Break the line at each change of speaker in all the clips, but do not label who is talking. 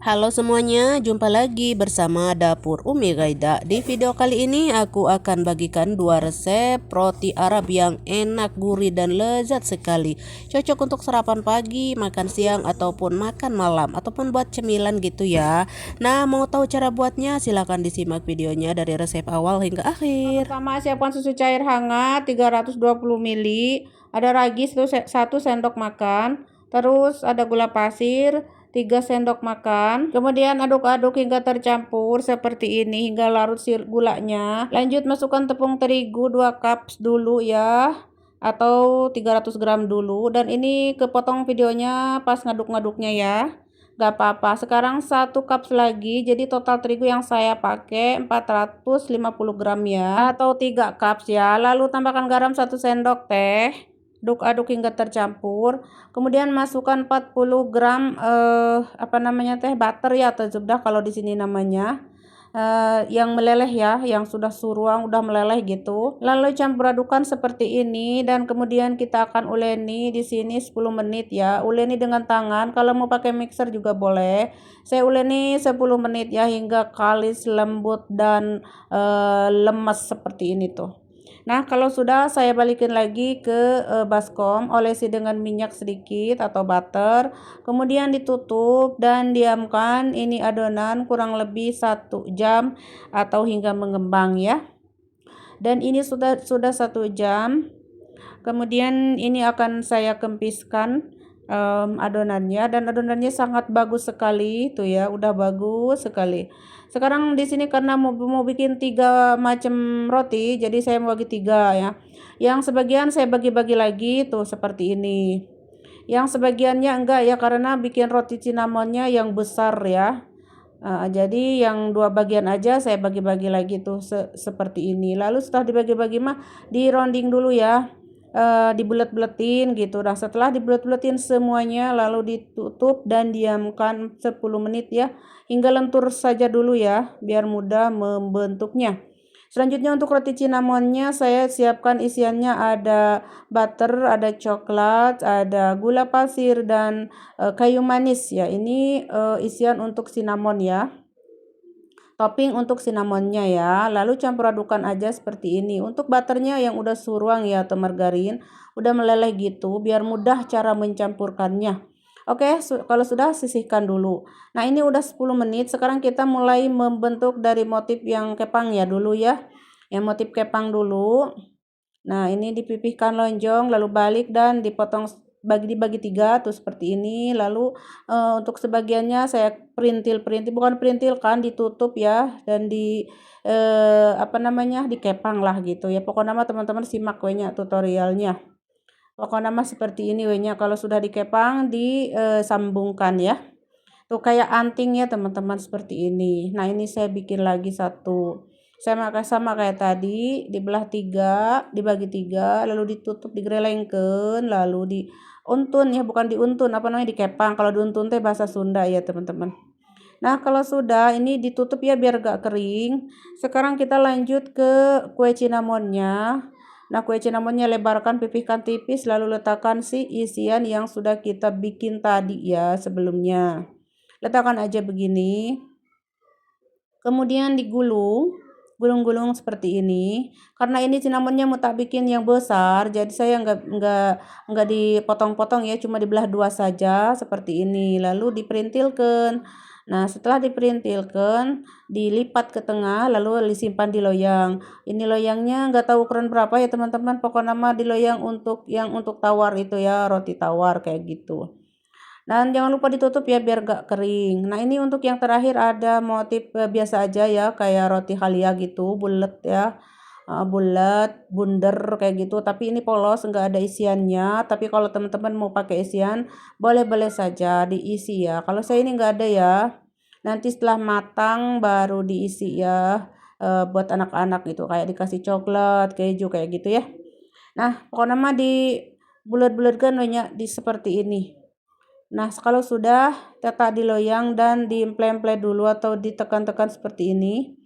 Halo semuanya, jumpa lagi bersama Dapur Umi Gaida. Di video kali ini aku akan bagikan dua resep roti Arab yang enak, gurih, dan lezat sekali. Cocok untuk sarapan pagi, makan siang, ataupun makan malam, ataupun buat cemilan gitu ya. Nah, mau tahu cara buatnya? Silahkan disimak videonya dari resep awal hingga akhir.
Pertama, siapkan susu cair hangat 320 ml, ada ragi 1 sendok makan, terus ada gula pasir 3 sendok makan. Kemudian aduk-aduk hingga tercampur seperti ini hingga larut gulanya. Lanjut masukkan tepung terigu 2 cup dulu ya, atau 300 gram dulu, dan ini kepotong videonya pas ngaduk-ngaduknya ya. Gak apa-apa. Sekarang 1 cup lagi, jadi total terigu yang saya pakai 450 gram ya, atau 3 cup ya. Lalu tambahkan garam 1 sendok teh. Aduk-aduk hingga tercampur. Kemudian masukkan 40 gram teh, butter ya, atau zubdah kalau di sini namanya. Yang meleleh ya, yang sudah suruang udah meleleh gitu. Lalu campur adukan seperti ini, dan kemudian kita akan uleni di sini 10 menit ya. Uleni dengan tangan, kalau mau pakai mixer juga boleh. Saya uleni 10 menit ya hingga kalis, lembut, dan lemas seperti ini tuh. Nah, kalau sudah, saya balikin lagi ke baskom, olesi dengan minyak sedikit atau butter, kemudian ditutup dan diamkan ini adonan kurang lebih 1 jam atau hingga mengembang ya. Dan ini sudah 1 jam. Kemudian ini akan saya kempiskan adonannya, dan adonannya sangat bagus sekali tuh ya, udah bagus sekali. Sekarang di sini karena mau bikin 3 macam roti, jadi saya mau bagi 3 ya. Yang sebagian saya bagi-bagi lagi tuh seperti ini. Yang sebagiannya enggak ya, karena bikin roti cinamonnya yang besar ya. Jadi yang 2 bagian aja saya bagi-bagi lagi tuh seperti ini. Lalu setelah dibagi-bagi mah di rounding dulu ya, dibulet-buletin gitu. Nah, setelah dibulet-buletin semuanya, lalu ditutup dan diamkan 10 menit ya, hingga lentur saja dulu ya, biar mudah membentuknya. Selanjutnya untuk roti cinamonnya saya siapkan isiannya, ada butter, ada coklat, ada gula pasir, dan kayu manis ya. Ini isian untuk cinnamon ya. Topping untuk cinnamonnya ya. Lalu campur adukan aja seperti ini. Untuk butternya yang udah suruang ya, atau margarin, udah meleleh gitu biar mudah cara mencampurkannya. Oke, kalau sudah, sisihkan dulu. Nah, ini udah 10 menit. Sekarang kita mulai membentuk dari motif yang kepang ya dulu ya. Yang motif kepang dulu. Nah, ini dipipihkan lonjong, lalu balik dan dipotong dibagi 3 tuh seperti ini. Lalu untuk sebagiannya saya perintil-perintil, bukan perintil kan, ditutup ya, dan dikepang lah gitu ya. Pokoknya mah teman-teman simak we tutorialnya. Pokoknya mah seperti ini we kalau sudah dikepang disambungkan ya. Tuh kayak anting ya teman-teman, seperti ini. Nah, ini saya bikin lagi satu. Saya sama kayak tadi, dibelah 3, dibagi 3, lalu ditutup, digelengkeun, lalu diuntun ya, bukan diuntun, dikepang. Kalau diuntun teh bahasa Sunda ya teman-teman. Nah, kalau sudah ini ditutup ya biar gak kering. Sekarang kita lanjut ke kue cinamonnya. Nah, kue cinamonnya lebarkan, pipihkan tipis, lalu letakkan si isian yang sudah kita bikin tadi ya sebelumnya. Letakkan aja begini. Kemudian gulung-gulung seperti ini. Karena ini cinamonnya mau tak bikin yang besar, jadi saya nggak dipotong-potong ya, cuma dibelah 2 saja seperti ini. Lalu diperintilkan. Nah, setelah diperintilkan, dilipat ke tengah, lalu disimpan di loyang. Ini loyangnya nggak tahu ukuran berapa ya teman-teman. Pokoknya mah di loyang untuk tawar itu ya, roti tawar kayak gitu. Dan jangan lupa ditutup ya biar gak kering. Nah, ini untuk yang terakhir ada motif biasa aja ya, kayak roti halia gitu, bulat ya. Bulat, bundar kayak gitu, tapi ini polos, enggak ada isiannya. Tapi kalau teman-teman mau pakai isian, boleh-boleh saja diisi ya. Kalau saya ini enggak ada ya. Nanti setelah matang baru diisi ya, buat anak-anak gitu, kayak dikasih coklat, keju kayak gitu ya. Nah, pokoknya mah di bulat-bulatkan banyak di seperti ini. Nah, kalau sudah, letak di loyang dan diemple-emple dulu atau ditekan-tekan seperti ini.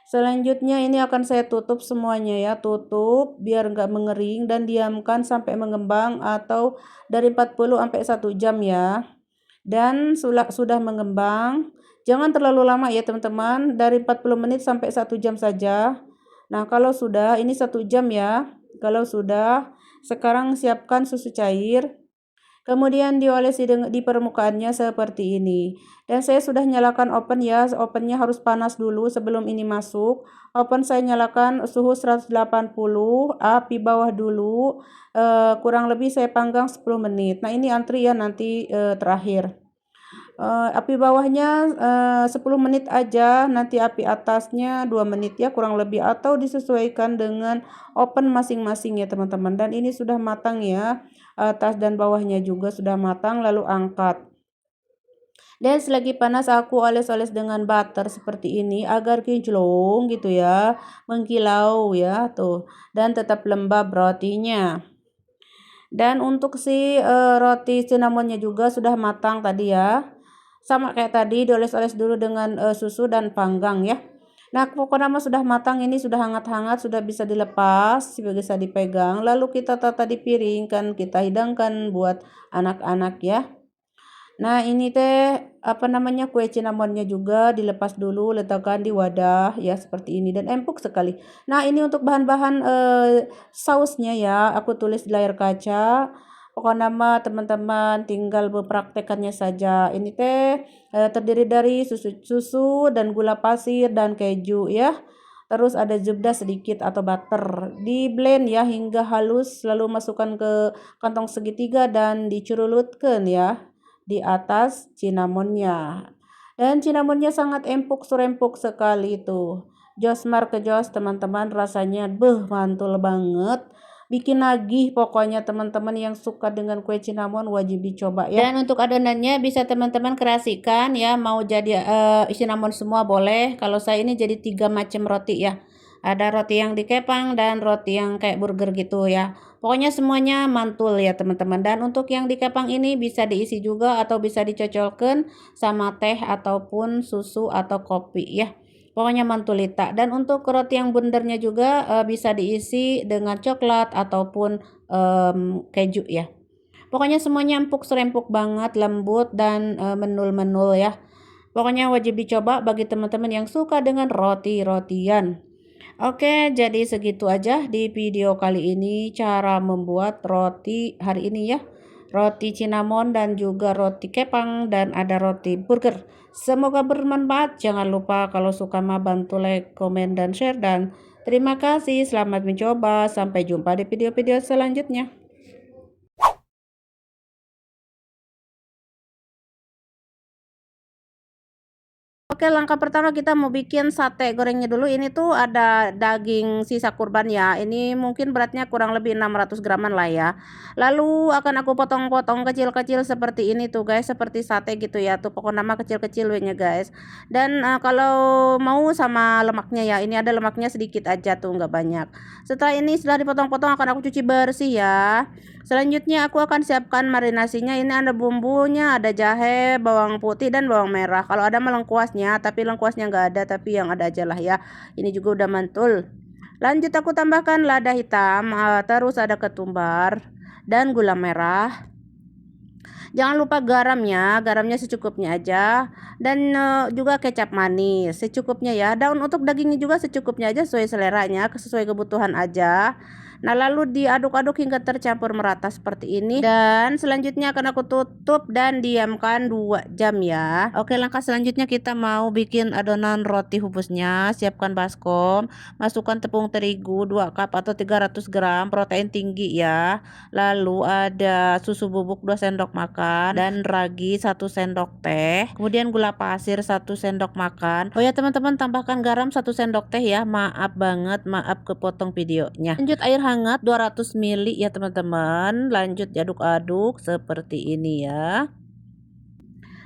Selanjutnya ini akan saya tutup semuanya ya, tutup biar enggak mengering, dan diamkan sampai mengembang atau dari 40 sampai 1 jam ya. dan sudah mengembang. Jangan terlalu lama ya teman-teman, dari 40 menit sampai 1 jam saja. Nah kalau sudah, ini 1 jam ya. Kalau sudah, sekarang siapkan susu cair. Kemudian diolesi di permukaannya seperti ini. Dan saya sudah nyalakan oven ya. Ovennya harus panas dulu sebelum ini masuk. Oven saya nyalakan suhu 180, api bawah dulu. Kurang lebih saya panggang 10 menit. Nah ini antri ya nanti terakhir. Api bawahnya 10 menit aja, nanti api atasnya 2 menit ya kurang lebih, atau disesuaikan dengan oven masing-masing ya teman-teman. Dan ini sudah matang ya, atas dan bawahnya juga sudah matang, lalu angkat. Dan selagi panas aku oles-oles dengan butter seperti ini agar kinclong gitu ya, mengkilau ya tuh, dan tetap lembab rotinya. Dan untuk si roti cinnamonnya juga sudah matang tadi ya. Sama kayak tadi, dioles-oles dulu dengan susu dan panggang ya. Nah, pokoknya sudah matang, ini sudah hangat-hangat, sudah bisa dilepas, bisa dipegang. Lalu kita tata di piring, kan kita hidangkan buat anak-anak ya. Nah, ini teh apa namanya, kue cinnamonnya juga dilepas dulu, letakkan di wadah ya seperti ini, dan empuk sekali. Nah, ini untuk bahan-bahan sausnya ya, aku tulis di layar kaca. Pokoknya nama teman-teman tinggal mempraktekannya saja. Ini teh terdiri dari susu dan gula pasir dan keju ya. Terus ada zubda sedikit atau butter. Di blend ya hingga halus, lalu masukkan ke kantong segitiga dan dicurulutkan ya di atas cinnamonnya. Dan cinnamonnya sangat empuk, surempuk sekali itu. Josmar ke jos teman-teman, rasanya mantul banget. Bikin nagih pokoknya, teman-teman yang suka dengan kue cinnamon wajib dicoba ya. Dan untuk adonannya bisa teman-teman kreasikan ya, mau jadi cinnamon semua boleh. Kalau saya ini jadi 3 macam roti ya. Ada roti yang dikepang dan roti yang kayak burger gitu ya. Pokoknya semuanya mantul ya teman-teman. Dan untuk yang dikepang ini bisa diisi juga atau bisa dicocolkan sama teh ataupun susu atau kopi ya. Pokoknya mantulita. Dan untuk roti yang bundernya juga bisa diisi dengan coklat ataupun keju ya. Pokoknya semuanya empuk serempuk banget, lembut dan menul-menul ya. Pokoknya wajib dicoba bagi teman-teman yang suka dengan roti-rotian. Oke, jadi segitu aja di video kali ini cara membuat roti hari ini ya. Roti cinnamon dan juga roti kepang dan ada roti burger. Semoga bermanfaat. Jangan lupa kalau suka mah bantu like, komen dan share, dan terima kasih. Selamat mencoba. Sampai jumpa di video-video selanjutnya. Oke, langkah pertama kita mau bikin sate gorengnya dulu. Ini tuh ada daging sisa kurban ya. Ini mungkin beratnya kurang lebih 600 graman lah ya. Lalu akan aku potong-potong kecil-kecil seperti ini tuh guys, seperti sate gitu ya. Tuh pokok nama kecil-kecil nya guys. Dan kalau mau sama lemaknya ya, ini ada lemaknya sedikit aja tuh, nggak banyak. Setelah ini setelah dipotong-potong akan aku cuci bersih ya. Selanjutnya aku akan siapkan marinasinya. Ini ada bumbunya, ada jahe, bawang putih dan bawang merah. Kalau ada lengkuasnya, tapi lengkuasnya nggak ada, tapi yang ada aja lah ya. Ini juga udah mantul. Lanjut aku tambahkan lada hitam, terus ada ketumbar dan gula merah. Jangan lupa garamnya secukupnya aja, dan juga kecap manis secukupnya ya. Daun untuk dagingnya juga secukupnya aja, sesuai seleranya, sesuai kebutuhan aja. Nah, lalu diaduk-aduk hingga tercampur merata seperti ini, dan selanjutnya akan aku tutup dan diamkan 2 jam ya. Oke, langkah selanjutnya kita mau bikin adonan roti hubusnya. Siapkan baskom, masukkan tepung terigu 2 cup atau 300 gram, protein tinggi ya. Lalu ada susu bubuk 2 sendok makan dan ragi 1 sendok teh. Kemudian gula pasir 1 sendok makan. Oh ya teman-teman, tambahkan garam 1 sendok teh ya. Maaf banget, maaf kepotong videonya. Lanjut air hangat 200 ml ya teman-teman. Lanjut diaduk-aduk seperti ini ya.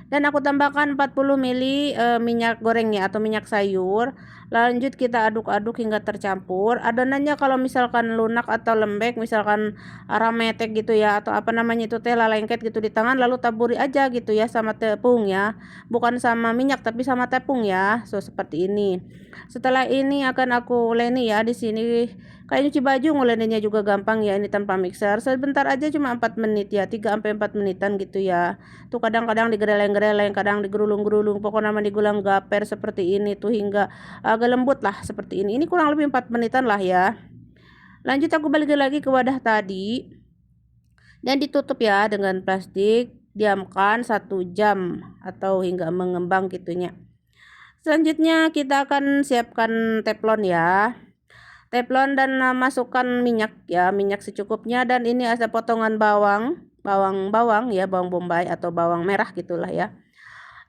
Dan aku tambahkan 40 ml minyak gorengnya atau minyak sayur. Lanjut kita aduk-aduk hingga tercampur. Adonannya kalau misalkan lunak atau lembek, misalkan rametek gitu ya, atau apa namanya itu teh lalengket gitu di tangan, lalu taburi aja gitu ya sama tepung ya. Bukan sama minyak tapi sama tepung ya. So seperti ini. Setelah ini akan aku leni ya di sini. Kayak nyuci baju nguleninnya juga gampang ya, ini tanpa mixer. Sebentar aja cuma 4 menit ya, 3 sampai 4 menitan gitu ya. Tuh kadang-kadang digereleng-gereleng, kadang digurulung-gurulung, pokoknya digulang gaper seperti ini tuh hingga agak lembut lah seperti ini. Ini kurang lebih 4 menitan lah ya. Lanjut aku balik lagi ke wadah tadi dan ditutup ya dengan plastik, diamkan 1 jam atau hingga mengembang gitunya. Selanjutnya kita akan siapkan teflon ya. Teflon dan masukkan minyak ya, minyak secukupnya, dan ini ada potongan bawang ya, bawang bombay atau bawang merah gitulah ya.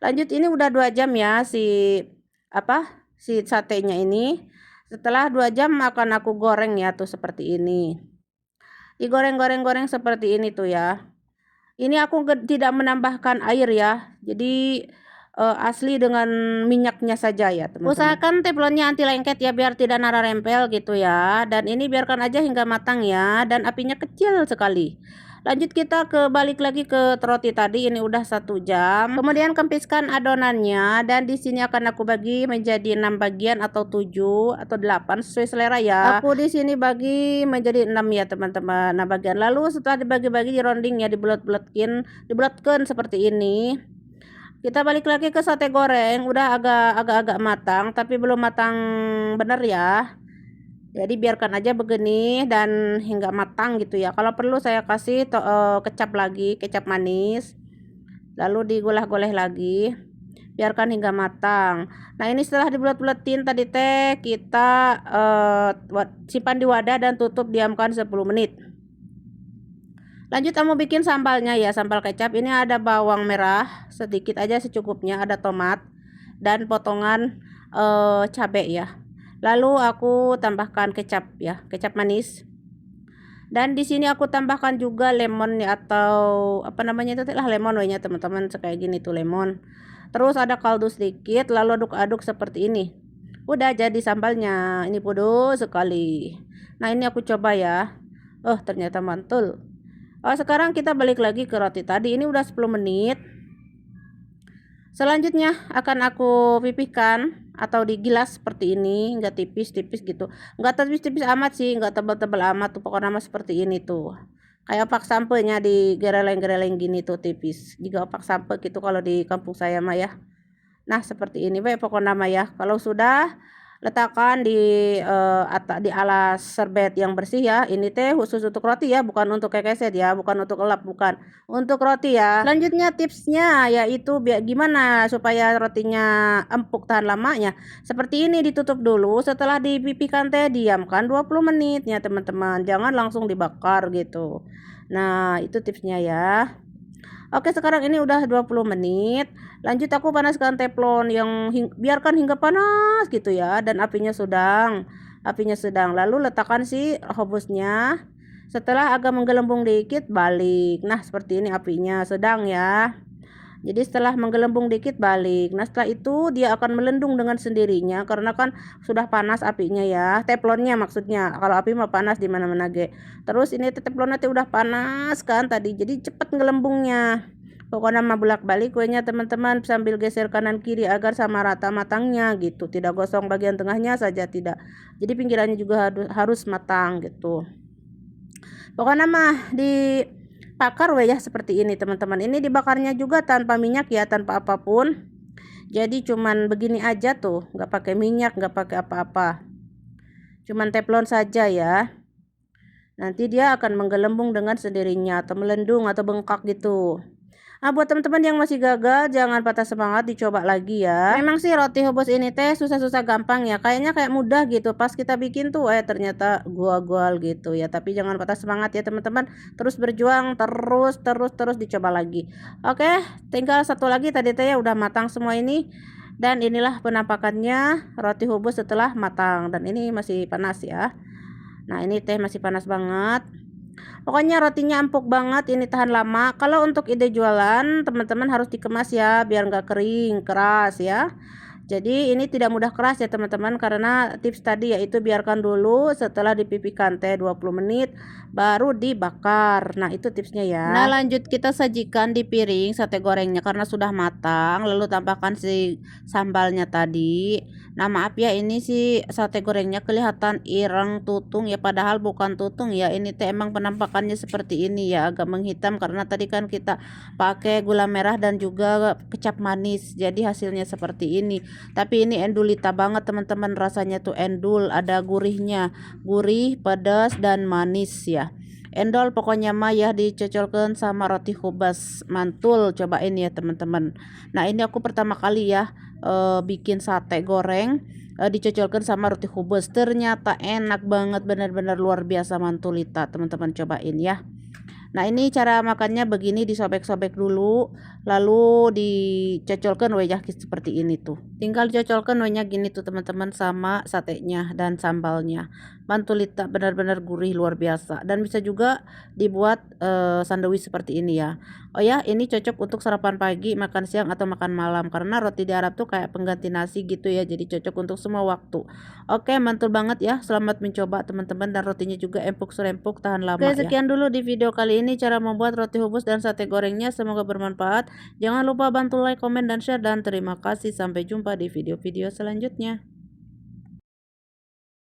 Lanjut, ini udah 2 jam ya si satenya ini. Setelah 2 jam akan aku goreng ya tuh seperti ini. Digoreng-goreng-goreng seperti ini tuh ya. Ini aku tidak menambahkan air ya. Jadi asli dengan minyaknya saja ya teman-teman. Usahakan teflonnya anti lengket ya biar tidak nara rempel gitu ya. Dan ini biarkan aja hingga matang ya, dan apinya kecil sekali. Lanjut kita balik lagi ke roti tadi, ini udah 1 jam. Kemudian kempiskan adonannya, dan di sini akan aku bagi menjadi 6 bagian atau 7 atau 8 sesuai selera ya. Aku di sini bagi menjadi 6 ya teman-teman. Nah, bagian lalu setelah dibagi-bagi dironding ya, dibulatkan seperti ini. Kita balik lagi ke sate goreng, udah agak-agak matang tapi belum matang bener ya. Jadi biarkan aja begini dan hingga matang gitu ya. Kalau perlu saya kasih kecap lagi, kecap manis. Lalu digolah-goleh lagi. Biarkan hingga matang. Nah, ini setelah dibulat-bulatin tadi teh, kita simpan di wadah dan tutup, diamkan 10 menit. Lanjut kamu bikin sambalnya ya, sambal kecap. Ini ada bawang merah sedikit aja secukupnya, ada tomat dan potongan cabai ya. Lalu aku tambahkan kecap ya, kecap manis. Dan di sini aku tambahkan juga lemon ya, atau apa namanya itu lah, lemon ya teman-teman, kayak gini tuh lemon. Terus ada kaldu sedikit, lalu aduk-aduk seperti ini. Udah jadi sambalnya. Ini pedas sekali. Nah, ini aku coba ya. Oh, ternyata mantul. Oh, sekarang kita balik lagi ke roti tadi. Ini udah 10 menit. Selanjutnya akan aku pipihkan atau digilas seperti ini, enggak tipis-tipis gitu. Enggak tipis-tipis amat sih, enggak tebal-tebal amat tuh, pokoknya seperti ini tuh. Kayak opak sampenya digereleng-gereleng gini tuh tipis. Juga opak sampe gitu kalau di kampung saya mah ya. Nah, seperti ini baik pokoknya mah ya. Kalau sudah, letakkan di alas serbet yang bersih ya. Ini teh khusus untuk roti ya, bukan untuk kekeset ya, bukan untuk elap, bukan. Untuk roti ya. Selanjutnya tipsnya yaitu gimana supaya rotinya empuk tahan lamanya. Seperti ini, ditutup dulu, setelah dipipihkan teh diamkan 20 menit ya teman-teman. Jangan langsung dibakar gitu. Nah, itu tipsnya ya. Oke, sekarang ini udah 20 menit. Lanjut aku panaskan teflon yang biarkan hingga panas gitu ya, dan apinya sedang. Lalu letakkan si hobusnya. Setelah agak menggelembung dikit, balik. Nah, seperti ini, apinya sedang ya. Jadi setelah menggelembung dikit, balik. Nah, setelah itu dia akan melendung dengan sendirinya karena kan sudah panas apinya ya. Teflonnya maksudnya. Kalau api mah panas di mana-mana ge. Terus ini teflonnya udah panas kan tadi. Jadi cepet ngelembungnya. Pokoknya mah bolak-balik kuenya teman-teman, sambil geser kanan kiri agar sama rata matangnya gitu. Tidak gosong bagian tengahnya saja, tidak. Jadi pinggirannya juga harus matang gitu. Pokoknya mah dibakar ya seperti ini teman-teman. Ini dibakarnya juga tanpa minyak ya, tanpa apapun. Jadi cuman begini aja tuh, nggak pakai minyak, nggak pakai apa-apa. Cuman teflon saja ya. Nanti dia akan menggelembung dengan sendirinya atau melendung atau bengkak gitu. Nah, buat teman-teman yang masih gagal, jangan patah semangat, dicoba lagi ya. Memang sih roti hobos ini teh susah-susah gampang ya. Kayaknya kayak mudah gitu. Pas kita bikin tuh ternyata gual-gual gitu ya. Tapi jangan patah semangat ya teman-teman. Terus berjuang, terus dicoba lagi. Oke, tinggal satu lagi tadi teh ya, udah matang semua ini. Dan inilah penampakannya roti hobos setelah matang, dan ini masih panas ya. Nah, ini teh masih panas banget. Pokoknya rotinya empuk banget, ini tahan lama. Kalau untuk ide jualan, teman-teman harus dikemas ya, biar nggak kering, keras ya. Jadi ini tidak mudah keras ya teman-teman, karena tips tadi yaitu biarkan dulu setelah dipipihkan teh 20 menit,
baru dibakar. Nah, itu tipsnya ya. Nah, lanjut kita sajikan di piring sate gorengnya karena sudah matang, lalu tambahkan si sambalnya tadi. Nah, maaf ya, ini si sate gorengnya kelihatan ireng tutung ya, padahal bukan tutung ya. Ini teh emang penampakannya seperti ini ya, agak menghitam karena tadi kan kita pakai gula merah dan juga kecap manis. Jadi hasilnya seperti ini. Tapi ini endulita banget teman-teman, rasanya tuh endul, ada gurihnya. Gurih, pedas dan manis ya. Endol pokoknya mah ya, dicocolkan sama roti khubas mantul, cobain ya teman-teman. Nah, ini aku pertama kali ya bikin sate goreng dicocolkan sama roti khubas, ternyata enak banget, benar-benar luar biasa mantulita, teman-teman cobain ya. Nah, ini cara makannya begini, disobek-sobek dulu, lalu dicocolkan wajah seperti ini tuh. Tinggal dicocolkan wajah gini tuh teman-teman sama satenya dan sambalnya. Mantulita benar-benar gurih luar biasa, dan bisa juga dibuat sandwich seperti ini ya. Oh ya, ini cocok untuk sarapan pagi, makan siang atau makan malam karena roti di Arab tuh kayak pengganti nasi gitu ya. Jadi cocok untuk semua waktu. Oke, mantul banget ya. Selamat mencoba teman-teman, dan rotinya juga empuk-serempuk, tahan lama ya. Oke, sekian dulu di video kali ini cara membuat roti hubus dan sate gorengnya. Semoga bermanfaat. Jangan lupa bantu like, komen, dan share, dan terima kasih. Sampai jumpa di video-video selanjutnya.